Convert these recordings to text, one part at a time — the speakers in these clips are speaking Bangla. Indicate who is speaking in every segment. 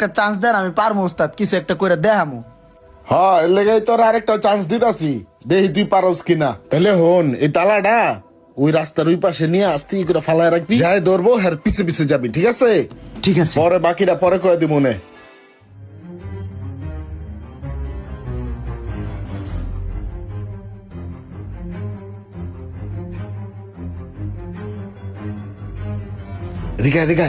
Speaker 1: একটা চান্স দেন, আমি পারবো ওস্তাদ, কিছু একটা করে দেখামু।
Speaker 2: হ্যাঁ, এর লেগে তোর আরেকটা চান্স দিতাছি, দেখি তুই পারস কিনা। তাহলে হন, এই তালাটা ওই রাস্তার ওই পাশে নিয়ে আস্তে করে ফালায় রাখবি, যাই ধরবো হ্যাঁ পিছে পিছে যাবি, ঠিক আছে?
Speaker 1: ঠিক আছে।
Speaker 2: পরে বাকিটা পরে কয়ে দিব মনে। এদিকে এদিকে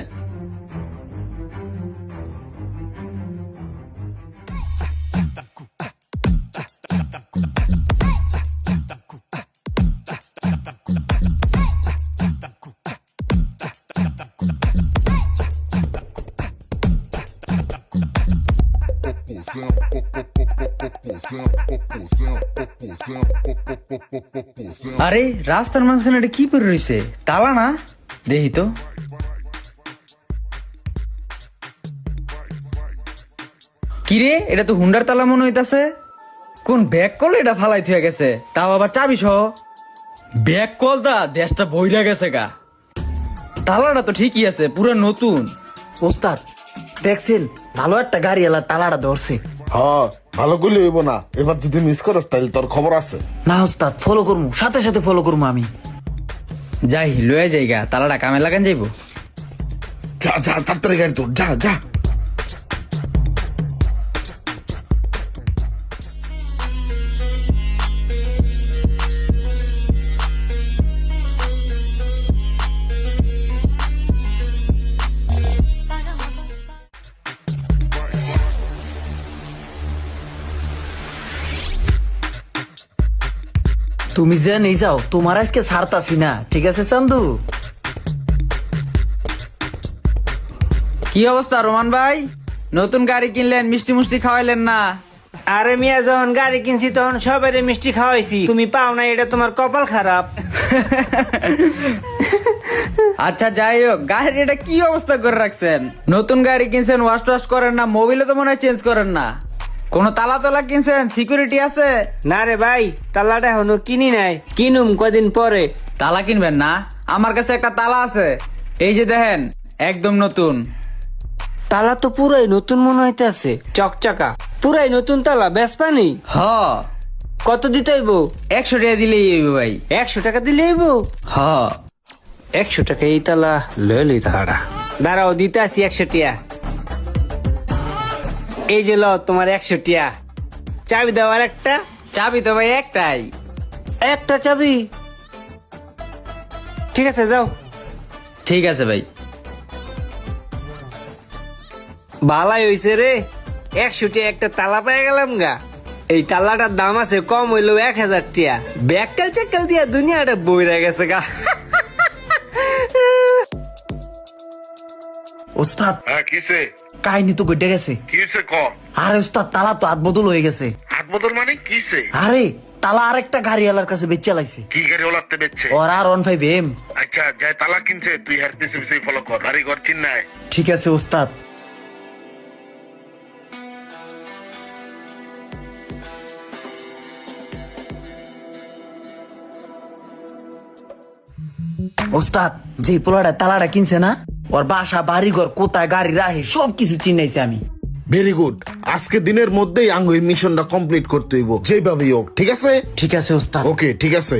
Speaker 3: আরে রাস্তার মাঝখানে এটা কি পরে রয়েছে? তালা না, দেখি তো। কিরে, এটা তো হুন্ডার তালা মনে হইতাছে। কোন ব্যাগ কল এটা ফালাই থুয়ে গেছে, তাও আবার চাবি সহ। ব্যাগ কল দা দেশটা বইরা গেছে গা। তালাটা তো ঠিকই আছে, পুরো নতুন।
Speaker 1: ওস্তাদ দেখছেন, ভালো একটা গাড়ি এলা তালাটা ধরছে।
Speaker 2: হ্যাঁ, ভালো করলে হইব না, এবার যদি মিস করস তাহলে তোর খবর আছে।
Speaker 1: না ওস্তাদ, ফলো করবো, সাথে সাথে ফলো করবো আমি।
Speaker 3: যাই লয়ে যাইগা, তালাটা কামে লাগান যাইবো।
Speaker 2: যা যা তাড়াতাড়ি গাড়ি তোর, যা যা।
Speaker 1: তুমি যে নিয়ে যাও, তোমার আজকে ছাড়তাছি না, ঠিক আছে চান্দু?
Speaker 3: কি অবস্থা রোমান ভাই? নতুন গাড়ি কিনলেন, মিষ্টি মুষ্টি খাওয়াইলেন না?
Speaker 4: আরে মিয়া, যখন গাড়ি কিনছি তখন সবাই মিষ্টি খাওয়াইছি, তুমি পাও না, এটা তোমার কপাল খারাপ।
Speaker 3: আচ্ছা যাই হোক, গাড়ির এটা কি অবস্থা করে রাখছেন? নতুন গাড়ি কিনছেন, ওয়াশ টোয়াশ করেন না, মোবিলে তো মনে হয় চেঞ্জ করেন না। কোন তালা তালা কিনছেন, সিকিউরিটি আছে?
Speaker 4: না রে ভাই, তালাটা এখনো কিনি নাই, কিনুম কদিন পরে।
Speaker 3: তালা কিনবেন না? আমার কাছে একটা তালা আছে, এই যে দেখেন, একদম নতুন।
Speaker 4: তালা তো পুরাই নতুন মনে হইতেছে, চকচকা পুরাই নতুন তালা, বেশ পানি।
Speaker 3: হ,
Speaker 4: কত দিতে হইব?
Speaker 3: 100 টাকা দিলেই হইবে ভাই।
Speaker 4: 100 টাকা দিলে হইব?
Speaker 3: হ,
Speaker 4: 100 টাকা এই তালা লইলি তাহারা। দাঁড়াও, দিতে আসি 100 টিয়া। এই যে ল তোমার 100 টিয়া, চাবি দেওয়ার একটা।
Speaker 3: চাবি তো ভাই একটাই।
Speaker 4: একটা চাবি? ঠিক আছে, যাও।
Speaker 3: ঠিক আছে ভাই।
Speaker 4: ভালাই হইছে রে, 100 টিয়া একটা তালা পেয়ে গেলাম গা। এই তালাটার দাম আছে কম হইলেও 1000 টিয়া। ব্যাককাল চাক্কাল দিয়া দুনিয়াটা বইরা গেছে গা।
Speaker 1: ওস্তাদ
Speaker 2: হ্যাঁ, কিসে?
Speaker 1: কাহিনী তো গড়ে গেছে।
Speaker 2: কিসে ক?
Speaker 1: আরে ওস্তাদ, তালা তো হাত বদল হয়ে গেছে।
Speaker 2: হাত বদল মানে কিসে?
Speaker 1: আরে তালা আরেকটা গাড়ি এলার কাছে বেচে লাইছে।
Speaker 2: কি গাড়ি ওলাতে বেচছে?
Speaker 1: ওর আর 15M।
Speaker 2: আচ্ছা, যাই তালা কিনছে, তুই হের পিছে পিছে ফলো কর, গাড়ি ঘর চিন্নায়।
Speaker 1: ঠিক আছে ওস্তাদ। ওস্তাদ, যে পোলাটা তালাটা কিনছে না, ওর বাসা বাড়ি ঘর কোথায় গাড়ি রাহে সবকিছু চিনাইছি আমি।
Speaker 2: ভেরি গুড, আজকে দিনের মধ্যেই আঙ্গু এই মিশনটা কমপ্লিট করতে হইব, যেভাবেই হোক, ঠিক আছে?
Speaker 1: ঠিক আছে ওস্তাদ।
Speaker 2: ওকে, ঠিক আছে।